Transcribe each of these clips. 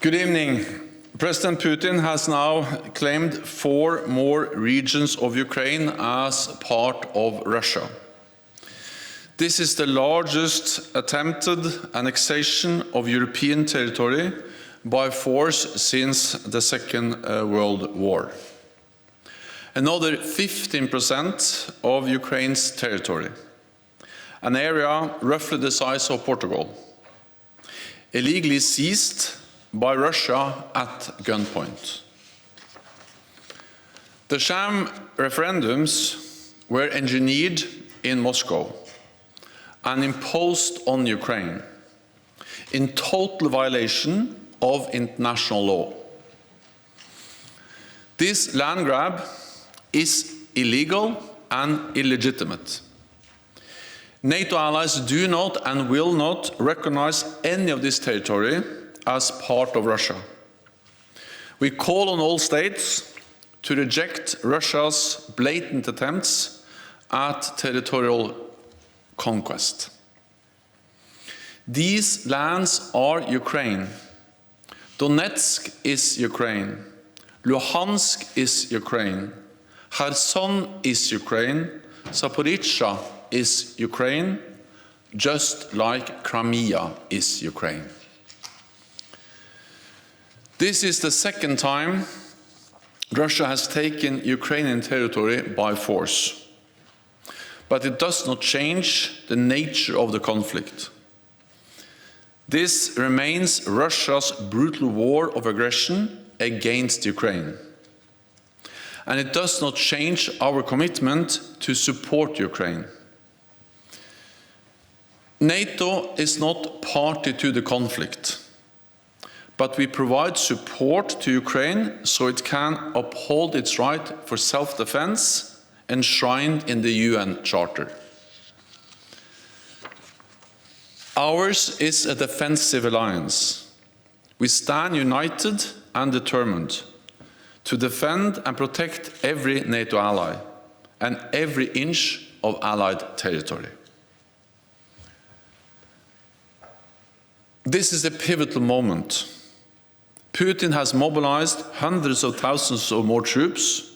Good evening. President Putin has now claimed 4 more regions of Ukraine as part of Russia. This is the largest attempted annexation of European territory by force since the Second World War. Another 15% of Ukraine's territory, an area roughly the size of Portugal, illegally seized by Russia at gunpoint. The sham referendums were engineered in Moscow and imposed on Ukraine in total violation of international law. This land grab is illegal and illegitimate. NATO allies do not and will not recognize any of this territory as part of Russia. We call on all states to reject Russia's blatant attempts at territorial conquest. These lands are Ukraine. Donetsk is Ukraine. Luhansk is Ukraine. Kherson is Ukraine. Zaporizhzhia is Ukraine, just like Crimea is Ukraine. This is the second time Russia has taken Ukrainian territory by force. But it does not change the nature of the conflict. This remains Russia's brutal war of aggression against Ukraine. And it does not change our commitment to support Ukraine. NATO is not party to the conflict, but we provide support to Ukraine so it can uphold its right for self-defense enshrined in the UN Charter. Ours is a defensive alliance. We stand united and determined to defend and protect every NATO ally and every inch of Allied territory. This is a pivotal moment. Putin has mobilized hundreds of thousands of more troops,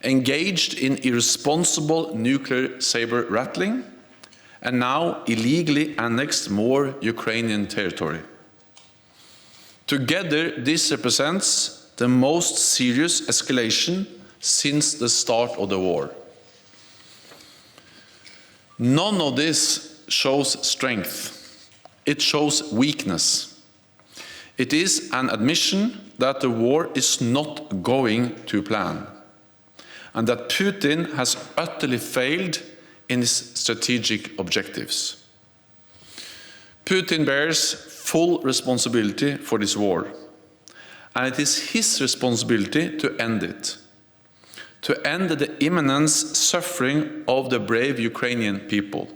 engaged in irresponsible nuclear saber rattling, and now illegally annexed more Ukrainian territory. Together, this represents the most serious escalation since the start of the war. None of this shows strength. It shows weakness. It is an admission that the war is not going to plan, and that Putin has utterly failed in his strategic objectives. Putin bears full responsibility for this war, and it is his responsibility to end it, to end the imminent suffering of the brave Ukrainian people,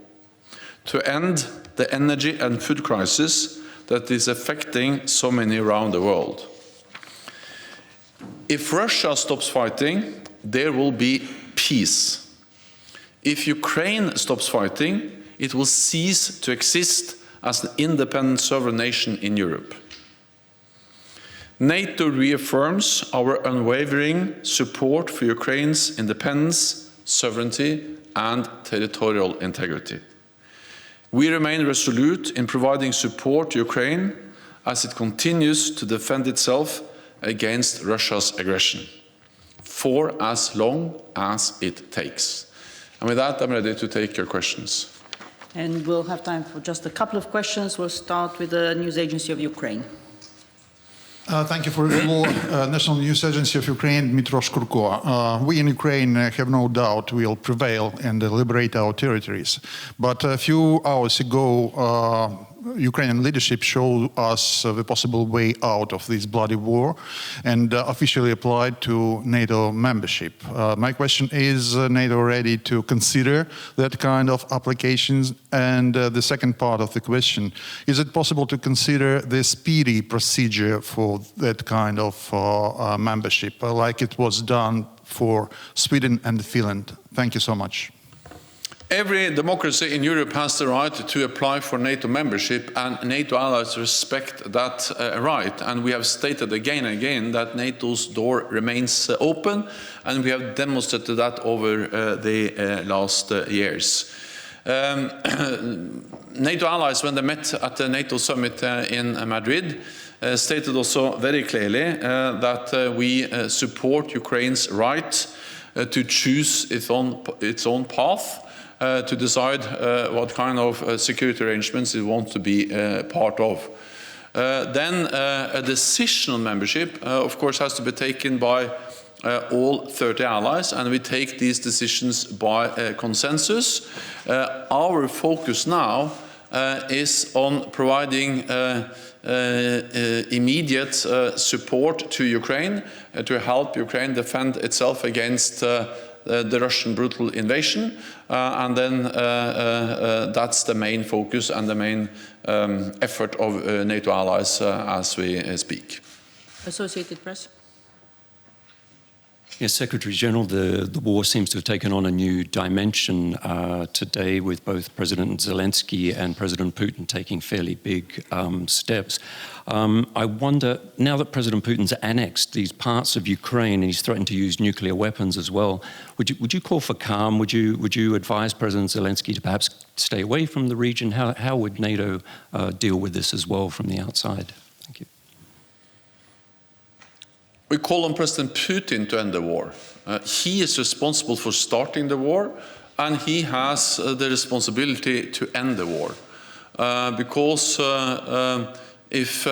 to end the energy and food crisis that is affecting so many around the world. If Russia stops fighting, there will be peace. If Ukraine stops fighting, it will cease to exist as an independent sovereign nation in Europe. NATO reaffirms our unwavering support for Ukraine's independence, sovereignty, and territorial integrity. We remain resolute in providing support to Ukraine as it continues to defend itself against Russia's aggression, for as long as it takes. And with that, I'm ready to take your questions. And we'll have time for just a couple of questions. We'll start with the News Agency of Ukraine. Thank you for your call, National News Agency of Ukraine, Dmytro Shkurko. We in Ukraine have no doubt will prevail and liberate our territories. But a few hours ago, Ukrainian leadership showed us the possible way out of this bloody war and officially applied to NATO membership. My question is NATO ready to consider that kind of applications? And the second part of the question, is it possible to consider the speedy procedure for that kind of membership, like it was done for Sweden and Finland? Thank you so much. Every democracy in Europe has the right to apply for NATO membership, and NATO allies respect that right. And we have stated again and again that NATO's door remains open, and we have demonstrated that over the last years. NATO allies, when they met at the NATO summit in Madrid, stated also very clearly that we support Ukraine's right to choose its own path, to decide what kind of security arrangements it wants to be part of. Then a decision on membership, of course, has to be taken by all 30 allies, and we take these decisions by consensus. Our focus now is on providing immediate support to Ukraine to help Ukraine defend itself against the Russian brutal invasion, and then that's the main focus and the main effort of NATO allies as we speak. Associated Press. Yes, Secretary General, the war seems to have taken on a new dimension today, with both President Zelensky and President Putin taking fairly big steps. I wonder, now that President Putin's annexed these parts of Ukraine and he's threatened to use nuclear weapons as well, would you call for calm? Would you advise President Zelensky to perhaps stay away from the region? How would NATO deal with this as well from the outside? Thank you. We call on President Putin to end the war. He is responsible for starting the war, and he has the responsibility to end the war. Because if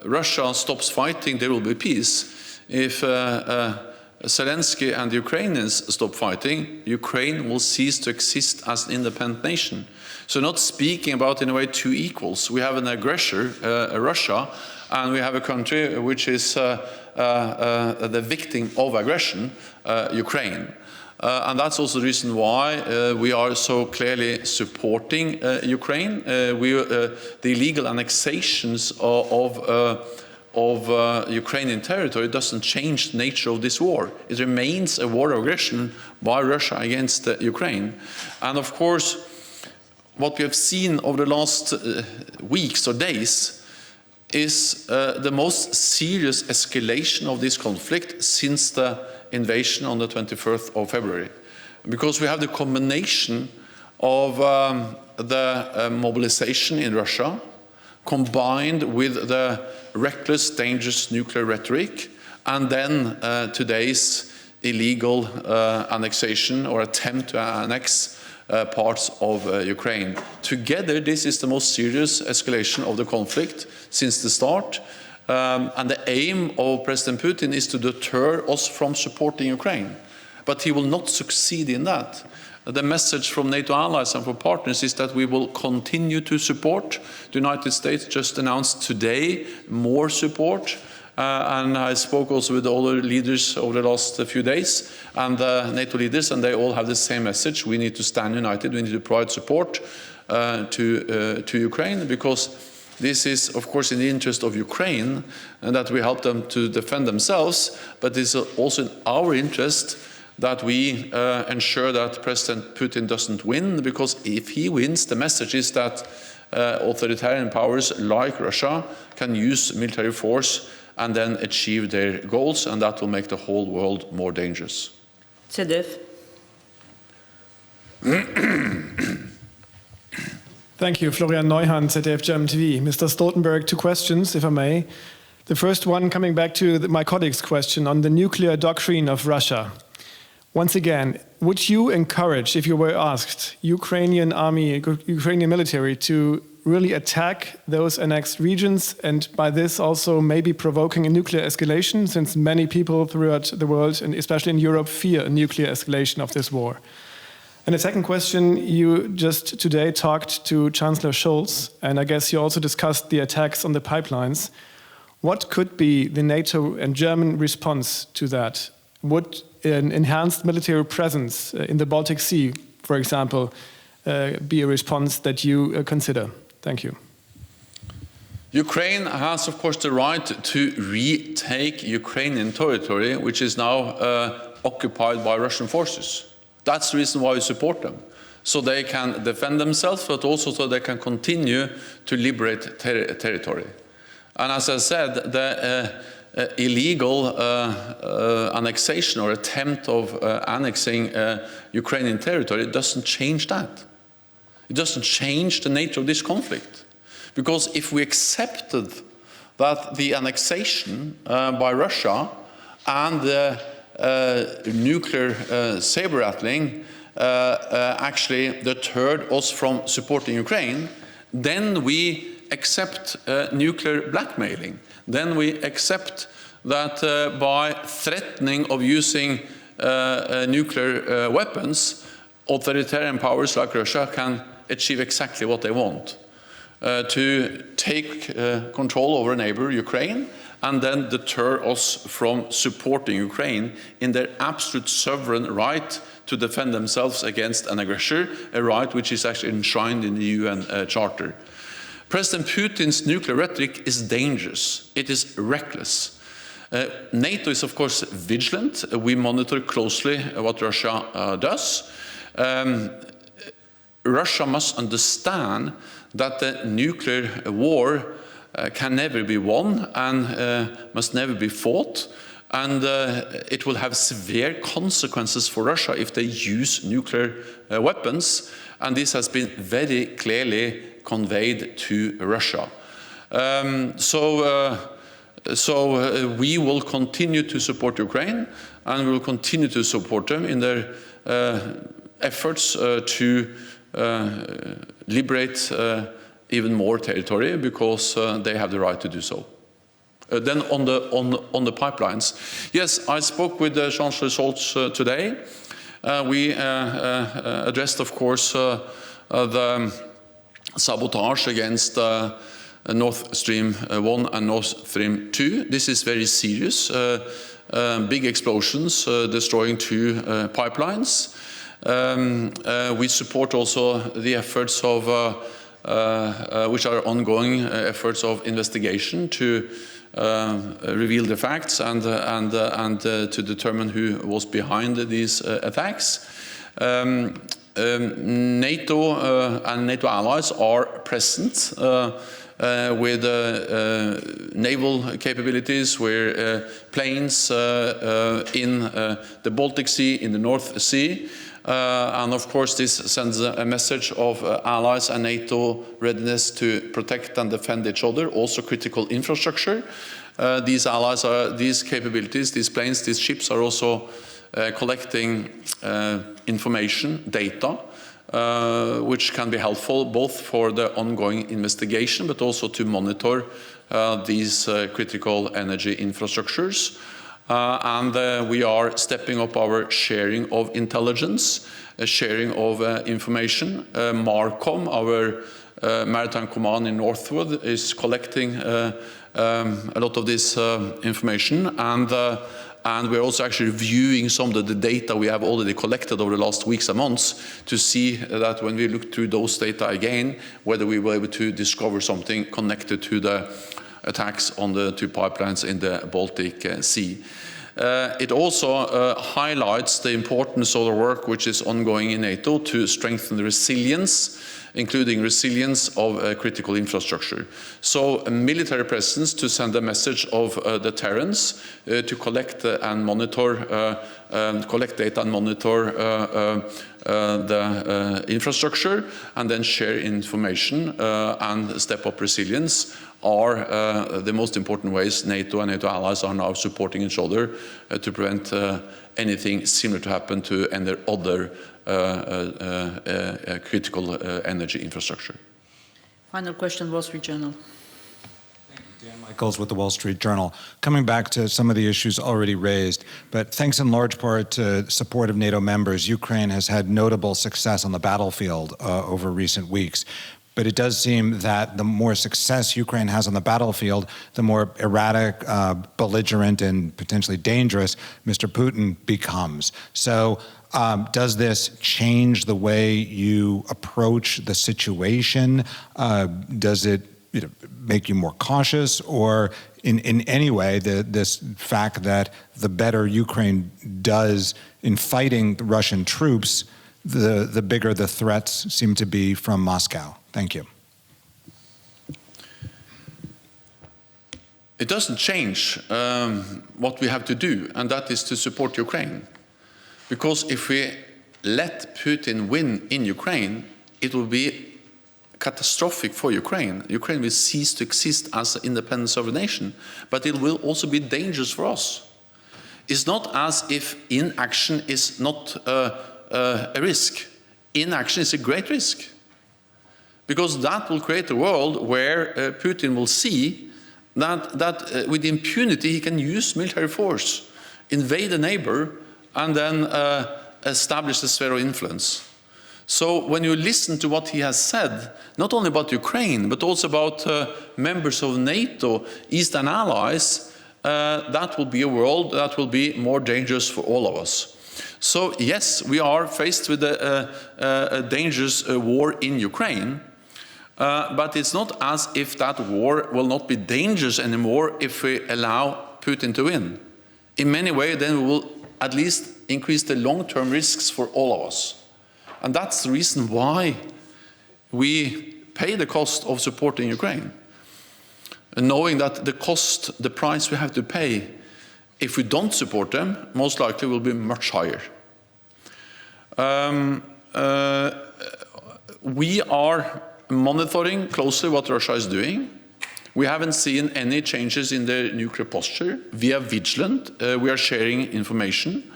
Russia stops fighting, there will be peace. If Zelensky and the Ukrainians stop fighting, Ukraine will cease to exist as an independent nation. So not speaking about, in a way, two equals. We have an aggressor, Russia, and we have a country which is the victim of aggression, Ukraine. And that's also the reason why we are so clearly supporting Ukraine. The illegal annexations of Ukrainian territory doesn't change the nature of this war. It remains a war of aggression by Russia against Ukraine. And of course, what we have seen over the last weeks or days is the most serious escalation of this conflict since the invasion on the 21st of February. Because we have the combination of the mobilization in Russia combined with the reckless, dangerous nuclear rhetoric, and then today's illegal annexation or attempt to annex parts of Ukraine. Together, this is the most serious escalation of the conflict since the start. And the aim of President Putin is to deter us from supporting Ukraine. But he will not succeed in that. The message from NATO allies and from partners is that we will continue to support. The United States just announced today more support. And I spoke also with all the leaders over the last few days, and NATO leaders, and they all have the same message. We need to stand united. We need to provide support to Ukraine, because this is, of course, in the interest of Ukraine, and that we help them to defend themselves, but it's also in our interest that we ensure that President Putin doesn't win, because if he wins, the message is that authoritarian powers like Russia can use military force and then achieve their goals, and that will make the whole world more dangerous. ZDF. Thank you. Florian Neuhan, ZDF German TV. Mr. Stoltenberg, two questions, if I may. The first one, coming back to my colleague's question on the nuclear doctrine of Russia. Once again, would you encourage, if you were asked, Ukrainian army, Ukrainian military to really attack those annexed regions, and by this also maybe provoking a nuclear escalation, since many people throughout the world, and especially in Europe, fear a nuclear escalation of this war? And the second question, you just today talked to Chancellor Scholz, and I guess you also discussed the attacks on the pipelines. What could be the NATO and German response to that? Would an enhanced military presence in the Baltic Sea, for example, be a response that you consider? Thank you. Ukraine has, of course, the right to retake Ukrainian territory, which is now occupied by Russian forces. That's the reason why we support them. so they can defend themselves, but also so they can continue to liberate territory. And as I said, the illegal annexation or attempt of annexing Ukrainian territory doesn't change that. It doesn't change the nature of this conflict. Because if we accepted that the annexation by Russia and the nuclear saber-rattling actually deterred us from supporting Ukraine, then we accept nuclear blackmailing. Then we accept that by threatening of using nuclear weapons, authoritarian powers like Russia can achieve exactly what they want. To take control over a neighbor, Ukraine, and then deter us from supporting Ukraine in their absolute sovereign right to defend themselves against an aggressor, a right which is actually enshrined in the UN Charter. President Putin's nuclear rhetoric is dangerous. It is reckless. NATO is, of course, vigilant. We monitor closely what Russia does. Russia must understand that the nuclear war can never be won and must never be fought. And it will have severe consequences for Russia if they use nuclear weapons. And this has been very clearly conveyed to Russia. So we will continue to support Ukraine, and we will continue to support them in their efforts to liberate even more territory, because they have the right to do so. Then on the pipelines, yes, I spoke with Chancellor Scholz today. We addressed, of course, the sabotage against Nord Stream 1 and Nord Stream 2. This is very serious. Big explosions destroying 2 pipelines. We support also the efforts of which are ongoing efforts of investigation to reveal the facts and to determine who was behind these attacks. NATO and NATO allies are present with naval capabilities, where planes in the Baltic Sea, in the North Sea. And of course, this sends a message of allies and NATO readiness to protect and defend each other, also critical infrastructure. These allies these capabilities, these planes, these ships are also collecting information, data, which can be helpful both for the ongoing investigation, but also to monitor these critical energy infrastructures. And we are stepping up our sharing of intelligence, sharing of information. MARCOM, our maritime command in Northwood, is collecting a lot of this information, and we're also actually reviewing some of the data we have already collected over the last weeks and months, to see that when we look through those data again, whether we were able to discover something connected to the attacks on the 2 pipelines in the Baltic Sea. It also highlights the importance of the work which is ongoing in NATO to strengthen the resilience, including resilience of critical infrastructure. So a military presence to send a message of deterrence, to collect and monitor, collect data and monitor the infrastructure, and then share information and step up resilience are the most important ways NATO and NATO allies are now supporting each other to prevent anything similar to happen to any other critical energy infrastructure. Final question, Wall Street Journal. Dan Michaels with the Wall Street Journal. Coming back to some of the issues already raised, but thanks in large part to support of NATO members, Ukraine has had notable success on the battlefield over recent weeks. But it does seem that the more success Ukraine has on the battlefield, the more erratic, belligerent, and potentially dangerous Mr. Putin becomes. So does this change the way you approach the situation? Does it make you more cautious? Or in any way, this fact that the better Ukraine does in fighting the Russian troops, the bigger the threats seem to be from Moscow. Thank you. It doesn't change what we have to do, and that is to support Ukraine. Because if we let Putin win in Ukraine, it will be catastrophic for Ukraine. Ukraine will cease to exist as an independent sovereign nation, but it will also be dangerous for us. It's not as if inaction is not a risk. Inaction is a great risk, because that will create a world where Putin will see that with impunity he can use military force, invade a neighbor, and then establish a sphere of influence. So when you listen to what he has said, not only about Ukraine, but also about members of NATO, Eastern allies, that will be a world that will be more dangerous for all of us. So yes, we are faced with a dangerous war in Ukraine, but it's not as if that war will not be dangerous anymore if we allow Putin to win. In many ways, then we will at least increase the long-term risks for all of us. And that's the reason why we pay the cost of supporting Ukraine, and knowing that the price we have to pay if we don't support them, most likely will be much higher. We are monitoring closely what Russia is doing. We haven't seen any changes in their nuclear posture. We are vigilant. We are sharing information.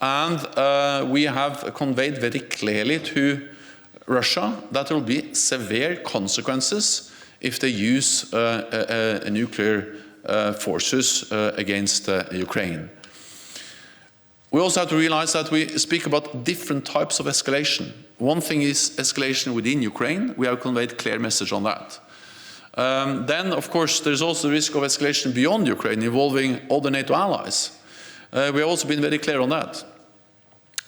And we have conveyed very clearly to Russia that there will be severe consequences if they use nuclear forces against Ukraine. We also have to realize that we speak about different types of escalation. One thing is escalation within Ukraine. We have conveyed a clear message on that. Then, of course, there's also the risk of escalation beyond Ukraine involving other NATO allies. We have also been very clear on that.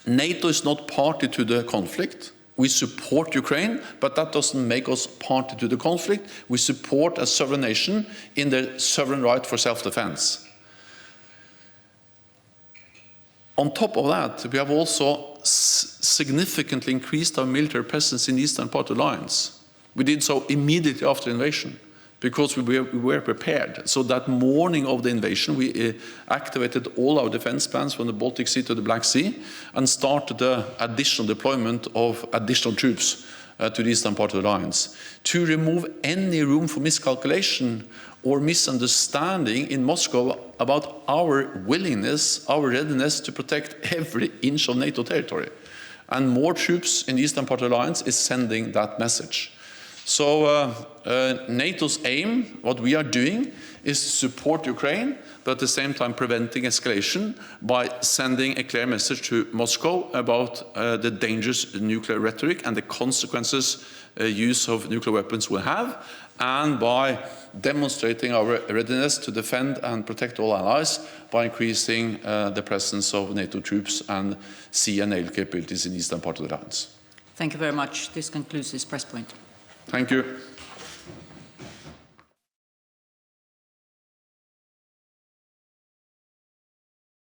NATO is not party to the conflict. We support Ukraine, but that doesn't make us party to the conflict. We support a sovereign nation in their sovereign right for self-defense. On top of that, we have also significantly increased our military presence in the eastern part of the alliance. We did so immediately after the invasion, because we were prepared. So that morning of the invasion, we activated all our defense plans from the Baltic Sea to the Black Sea and started the additional deployment of additional troops to the eastern part of the alliance to remove any room for miscalculation or misunderstanding in Moscow about our willingness, our readiness to protect every inch of NATO territory. And more troops in the eastern part of the alliance is sending that message. So NATO's aim, what we are doing, is to support Ukraine, but at the same time preventing escalation by sending a clear message to Moscow about the dangerous nuclear rhetoric and the consequences use of nuclear weapons will have, and by demonstrating our readiness to defend and protect all allies by increasing the presence of NATO troops and sea and naval capabilities in the eastern part of the alliance. Thank you very much. This concludes this press point. Thank you.